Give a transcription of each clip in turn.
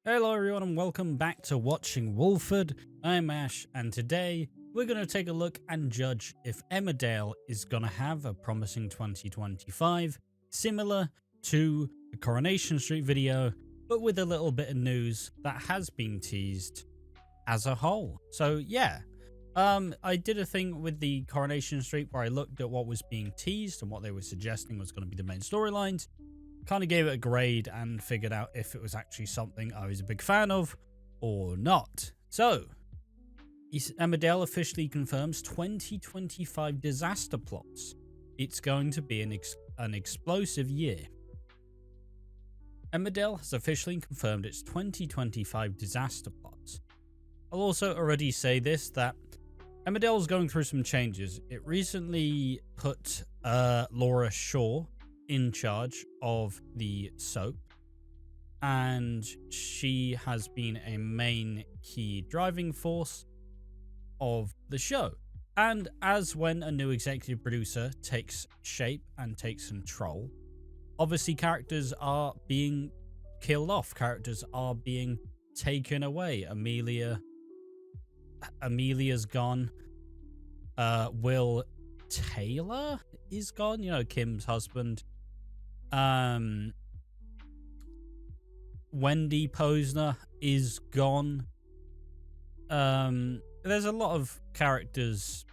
Hello everyone and welcome back to Watching Walford. I'm Ash and today we're going to take a look and judge if Emmerdale is going to have a promising 2025 similar to the Coronation Street video, but with a little bit of news that has been teased as a whole. So yeah, I did a thing with the Coronation Street where I looked at what was being teased and what they were suggesting was going to be the main storylines. Kind of gave it a grade and figured out if it was actually something I was a big fan of or not. So, Emmerdale officially confirms 2025 disaster plots. It's going to be an explosive year. Emmerdale has officially confirmed its 2025 disaster plots. I'll also already say this, that Emmerdale is going through some changes. It recently put Laura Shaw in charge of the soap, and she has been a main key driving force of the show. And as when a new executive producer takes shape and takes control, obviously characters are being killed off, characters are being taken away. Amelia's gone. Will Taylor is gone, you know, Kim's husband. Wendy Posner is gone. There's a lot of characters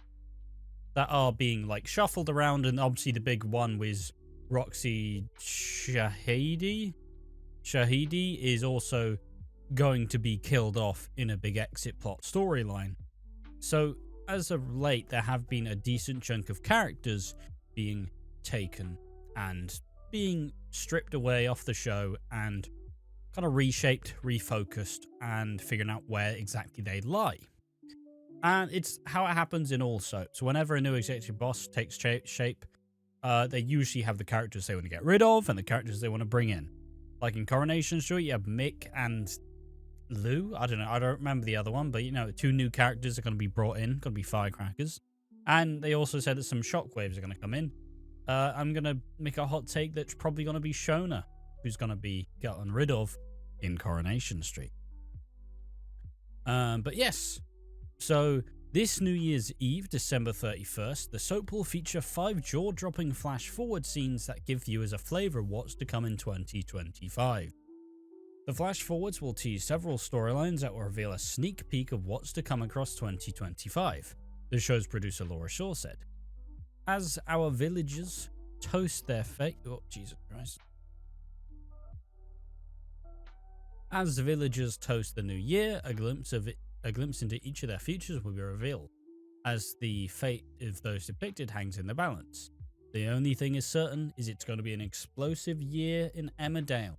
that are being like shuffled around, and obviously the big one was Roxy Shahidi. Shahidi is also going to be killed off in a big exit plot storyline. So as of late, there have been a decent chunk of characters being taken and being stripped away off the show and kind of reshaped, refocused, and figuring out where exactly they lie. And it's how it happens in all soaps. Whenever a new executive boss takes shape, they usually have the characters they want to get rid of and the characters they want to bring in. Like in Coronation Street, you have Mick and Lou. I don't know. I don't remember the other one, but you know, two new characters are going to be brought in, going to be firecrackers. And they also said that some shockwaves are going to come in. I'm going to make a hot take that's probably going to be Shona, who's going to be gotten rid of in Coronation Street. But yes, so this New Year's Eve, December 31st, the soap will feature 5 jaw-dropping flash-forward scenes that give viewers a flavour of what's to come in 2025. The flash-forwards will tease several storylines that will reveal a sneak peek of what's to come across 2025, the show's producer Laura Shaw said. As our villagers toast their fate... Oh, Jesus Christ. As the villagers toast the new year, a glimpse into each of their futures will be revealed, as the fate of those depicted hangs in the balance. The only thing is certain is it's going to be an explosive year in Emmerdale.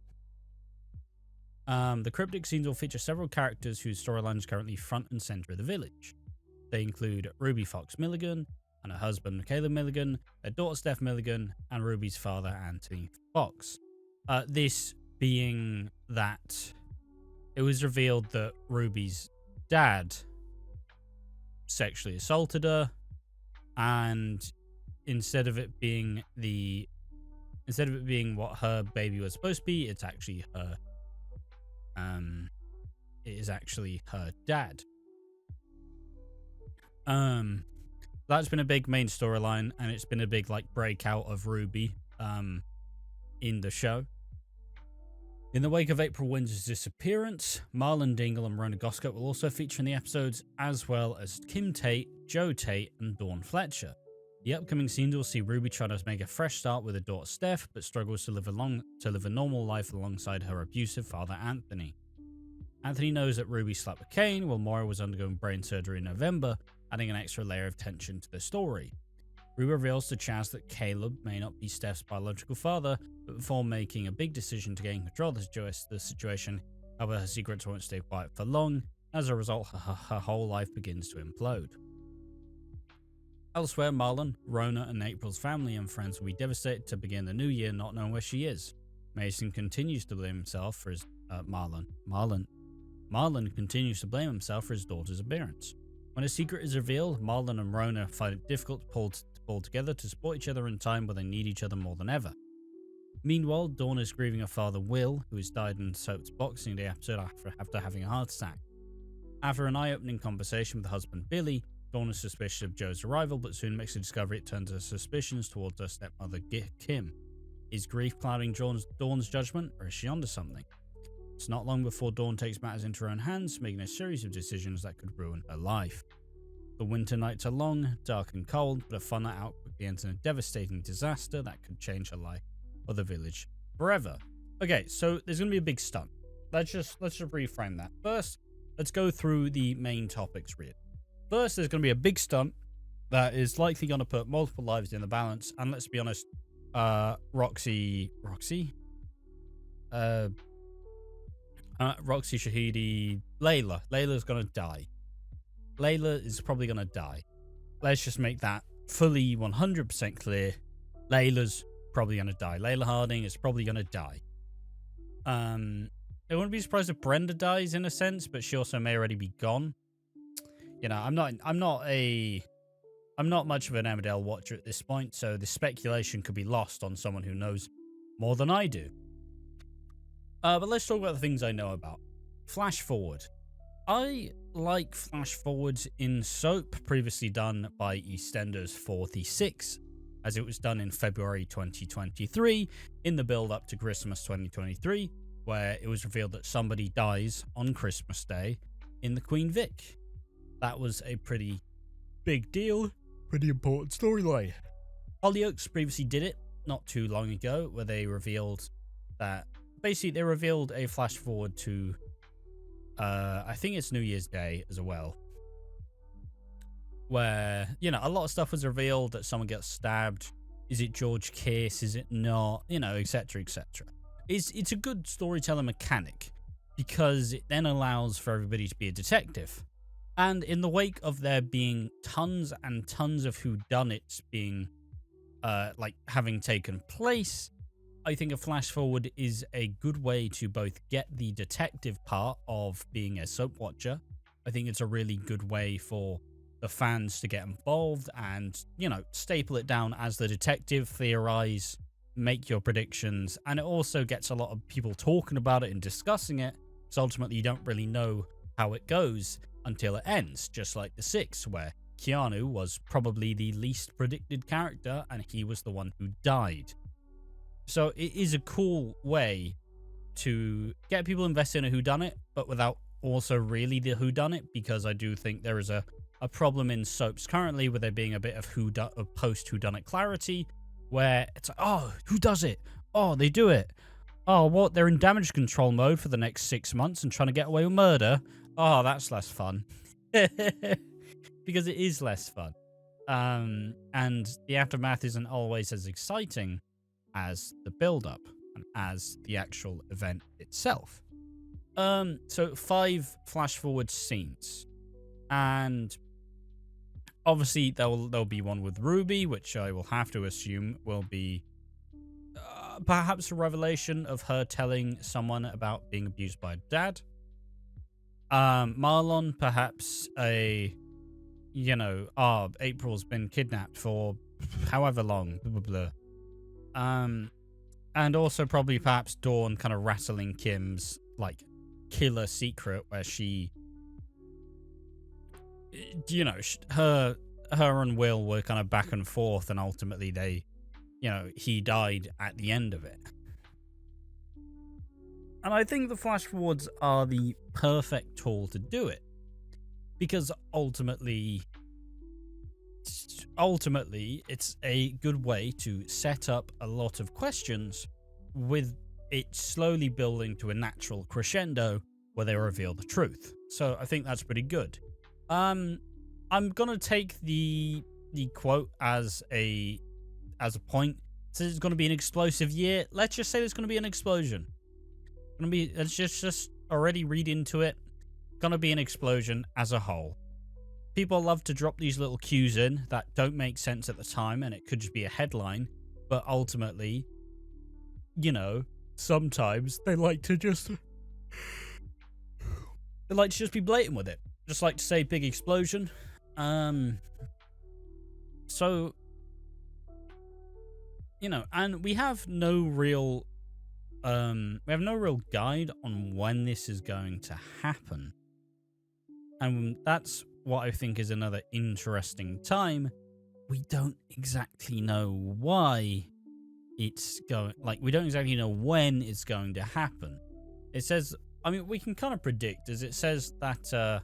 The cryptic scenes will feature several characters whose storylines currently front and center of the village. They include Ruby Fox Milligan and her husband Caleb Milligan, their daughter Steph Milligan, and Ruby's father Anthony Fox. This being that it was revealed that Ruby's dad sexually assaulted her, and instead of it being what her baby was supposed to be, it's actually her. It is actually her dad. That's been a big main storyline, and it's been a big like breakout of Ruby in the show. In the wake of April Windsor's disappearance, Marlon Dingle and Rona Goscott will also feature in the episodes, as well as Kim Tate, Joe Tate, and Dawn Fletcher. The upcoming scenes will see Ruby try to make a fresh start with her daughter Steph, but struggles to live a normal life alongside her abusive father Anthony. Anthony knows that Ruby slept with Kane, while Moira was undergoing brain surgery in November, adding an extra layer of tension to the story. Ruby reveals to Chaz that Caleb may not be Steph's biological father, but before making a big decision to gain control of the situation, however, her secrets won't stay quiet for long. As a result, her whole life begins to implode. Elsewhere, Marlon, Rona, and April's family and friends will be devastated to begin the new year not knowing where she is. Mason continues to blame himself for his Marlon continues to blame himself for his daughter's appearance. When a secret is revealed, Marlon and Rona find it difficult to pull together to support each other in time when they need each other more than ever. Meanwhile, Dawn is grieving her father Will, who has died in Soap's Boxing Day episode after having a heart attack. After an eye-opening conversation with her husband Billy, Dawn is suspicious of Joe's arrival, but soon makes a discovery it turns her suspicions towards her stepmother Kim. Is grief clouding Dawn's judgment, or is she onto something? It's not long before Dawn takes matters into her own hands, making a series of decisions that could ruin her life. The winter nights are long, dark and cold, but a fun night out quickly ends in a devastating disaster that could change her life or the village forever. Okay, so there's going to be a big stunt. Let's just reframe that. First, let's go through the main topics really. First, there's going to be a big stunt that is likely going to put multiple lives in the balance, and let's be honest, Roxy Shahidi, Layla's going to die. Layla is probably going to die. Let's just make that fully 100% clear. Layla's probably going to die. Layla Harding is probably going to die. I wouldn't be surprised if Brenda dies in a sense, but she also may already be gone. You know, I'm not much of an Emmerdale watcher at this point, so the speculation could be lost on someone who knows more than I do. But let's talk about the things I know about. Flash forward. I like flash forwards in soap previously done by EastEnders 46, as it was done in February 2023 in the build-up to Christmas 2023, where it was revealed that somebody dies on Christmas Day in the Queen Vic. That was a pretty big deal, pretty important storyline. Hollyoaks previously did it not too long ago, where they revealed that basically they revealed a flash forward to I think it's New Year's Day as well, where, you know, a lot of stuff was revealed, that someone gets stabbed. Is it George Kiss? Is it not? You know, etc, etc. It's a good storytelling mechanic because it then allows for everybody to be a detective. And in the wake of there being tons and tons of whodunits being having taken place, I think a flash forward is a good way to both get the detective part of being a soap watcher. I think it's a really good way for the fans to get involved and, you know, staple it down as the detective, theorize, make your predictions, and it also gets a lot of people talking about it and discussing it, so ultimately you don't really know how it goes until it ends, just like The Six, where Keanu was probably the least predicted character and he was the one who died. So it is a cool way to get people invested in a whodunit, but without also really the whodunit, because I do think there is a problem in soaps currently with there being a bit of post-whodunit clarity, where it's like, oh, who does it? Oh, they do it. Oh, what? They're in damage control mode for the next 6 months and trying to get away with murder. Oh, that's less fun. Because it is less fun. And the aftermath isn't always as exciting as the build-up and as the actual event itself. So 5 flash-forward scenes. And obviously there'll be one with Ruby, which I will have to assume will be perhaps a revelation of her telling someone about being abused by dad. Marlon, perhaps April's been kidnapped for however long, blah, blah, blah. And also probably perhaps Dawn kind of rattling Kim's, like, killer secret where she, you know, her and Will were kind of back and forth, and ultimately he died at the end of it. And I think the flash forwards are the perfect tool to do it, because ultimately it's a good way to set up a lot of questions with it slowly building to a natural crescendo where they reveal the truth. So I think that's pretty good. I'm gonna take the quote as a point. It says it's gonna be an explosive year. Let's just say there's gonna be an explosion. Let's just already read into it. Gonna be an explosion as a whole. People love to drop these little cues in that don't make sense at the time, and it could just be a headline, but ultimately, you know, sometimes they like to just be blatant with it. Just like to say big explosion. So and we have no real guide on when this is going to happen. And that's what I think is another interesting time. We don't exactly know why it's going, we don't exactly know when it's going to happen. It says, we can kind of predict, as it says that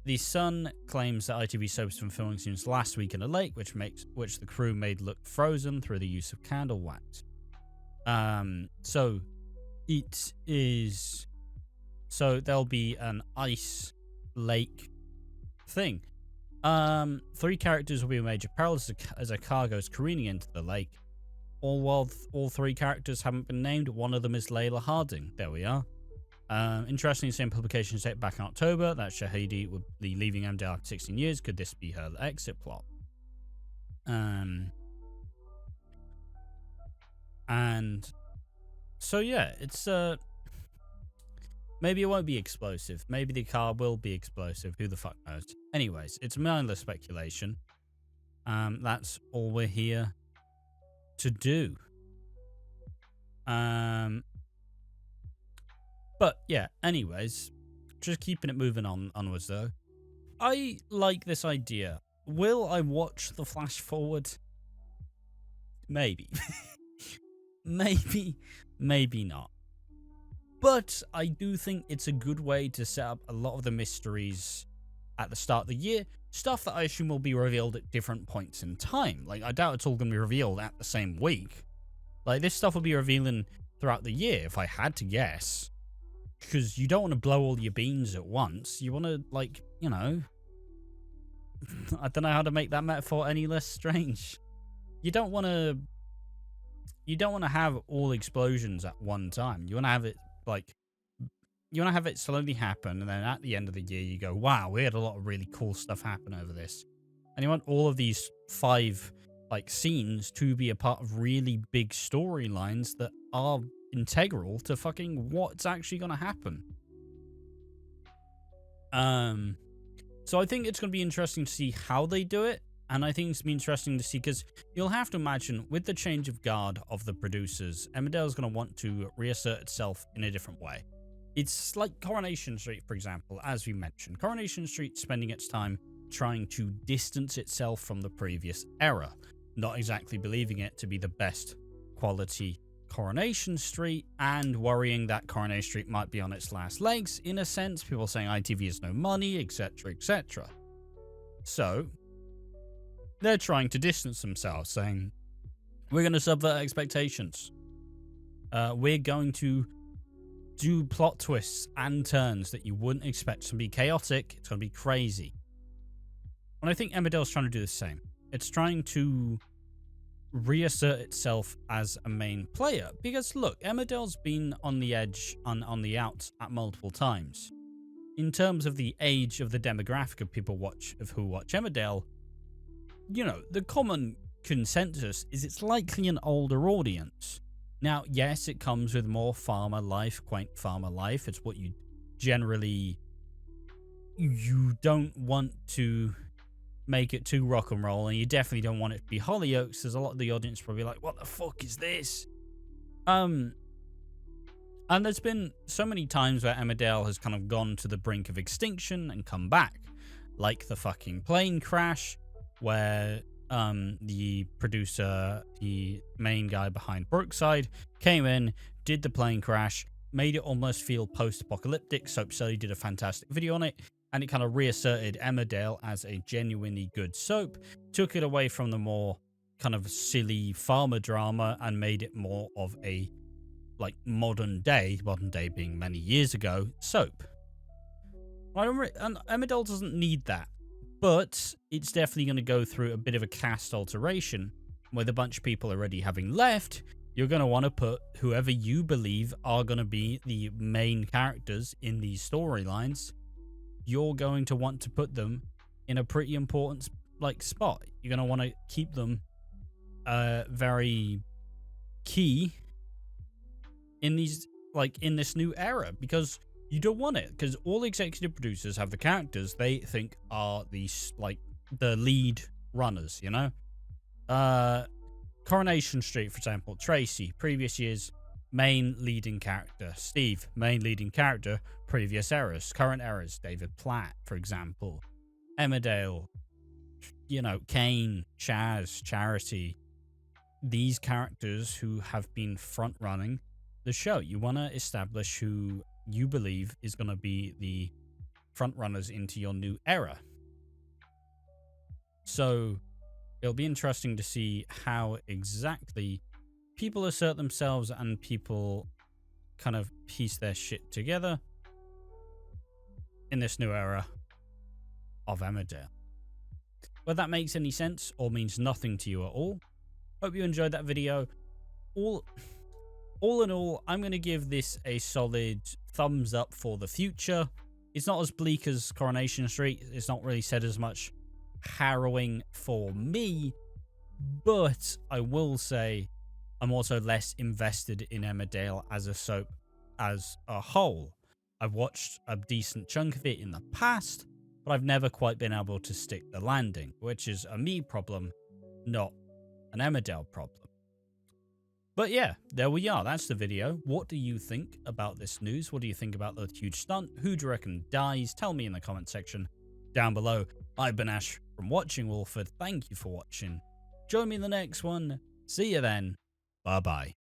the Sun claims that ITV Soap's been filming since last week in a lake, which the crew made look frozen through the use of candle wax. So there'll be an ice lake thing. 3 characters will be in major peril as a car goes careening into the lake. While all 3 characters haven't been named, one of them is Layla Harding. There we are. Interestingly, same publication said back in October that Shahidi would be leaving Emmerdale after 16 years. Could this be her exit plot? And so yeah, it's maybe it won't be explosive. Maybe the car will be explosive. Who the fuck knows? Anyways, it's mindless speculation. That's all we're here to do. But yeah, anyways, just keeping it moving onwards though. I like this idea. Will I watch the flash forward? Maybe. Maybe not. But I do think it's a good way to set up a lot of the mysteries at the start of the year. Stuff that I assume will be revealed at different points in time. I doubt it's all going to be revealed at the same week. This stuff will be revealing throughout the year, if I had to guess. Because you don't want to blow all your beans at once. You want to, I don't know how to make that metaphor any less strange. You don't want to have all explosions at one time. You want to have it, slowly happen, and then at the end of the year, you go, wow, we had a lot of really cool stuff happen over this. And you want all of these 5, scenes to be a part of really big storylines that are integral to fucking what's actually going to happen. So I think it's going to be interesting to see how they do it, and I think it's going to be interesting to see, because you'll have to imagine with the change of guard of the producers, Emmerdale is going to want to reassert itself in a different way. It's like Coronation Street, for example, as we mentioned. Coronation Street spending its time trying to distance itself from the previous era, not exactly believing it to be the best quality Coronation Street, and worrying that Coronation Street might be on its last legs, in a sense. People saying ITV has no money, etc., etc. So they're trying to distance themselves, saying, we're going to subvert expectations. We're going to do plot twists and turns that you wouldn't expect. It's going to be chaotic. It's going to be crazy. And I think Emmerdale's trying to do the same. It's trying to reassert itself as a main player. Because look, Emmerdale's been on the edge, on the outs at multiple times. In terms of the age of the demographic of people who watch Emmerdale, the common consensus is it's likely an older audience. Now, yes, it comes with more farmer life, quaint farmer life. It's what you don't want to make it too rock and roll, and you definitely don't want it to be Hollyoaks. There's a lot of the audience probably like, what the fuck is this? And there's been so many times where Emmerdale has kind of gone to the brink of extinction and come back, like the fucking plane crash, where the producer, the main guy behind Brookside, came in, did the plane crash, made it almost feel post-apocalyptic. Soap Silly did a fantastic video on it, and it kind of reasserted Emmerdale as a genuinely good soap, took it away from the more kind of silly farmer drama, and made it more of a modern day being many years ago, soap. And Emmerdale doesn't need that, but it's definitely going to go through a bit of a cast alteration. With a bunch of people already having left, you're going to want to put whoever you believe are going to be the main characters in these storylines. You're going to want to put them in a pretty important spot. You're going to want to keep them very key in these in this new era, because you don't want it, because all executive producers have the characters they think are the lead runners, Coronation Street, for example, Tracy, previous years, main leading character. Steve, main leading character, previous errors, current errors. David Platt, for example. Emmerdale, you know, Kane, Chaz, Charity. These characters who have been front running the show. You want to establish who you believe is going to be the front runners into your new era. So it'll be interesting to see how exactly people assert themselves and people kind of piece their shit together in this new era of Emmerdale. Whether that makes any sense or means nothing to you at all, hope you enjoyed that video. All in all, I'm going to give this a solid thumbs up for the future. It's not as bleak as Coronation Street. It's not really said as much harrowing for me, but I will say I'm also less invested in Emmerdale as a soap as a whole. I've watched a decent chunk of it in the past, but I've never quite been able to stick the landing, which is a me problem, not an Emmerdale problem. But yeah, there we are. That's the video. What do you think about this news? What do you think about the huge stunt? Who do you reckon dies? Tell me in the comment section down below. I've been Ash from Watching Walford. Thank you for watching. Join me in the next one. See you then. Bye-bye.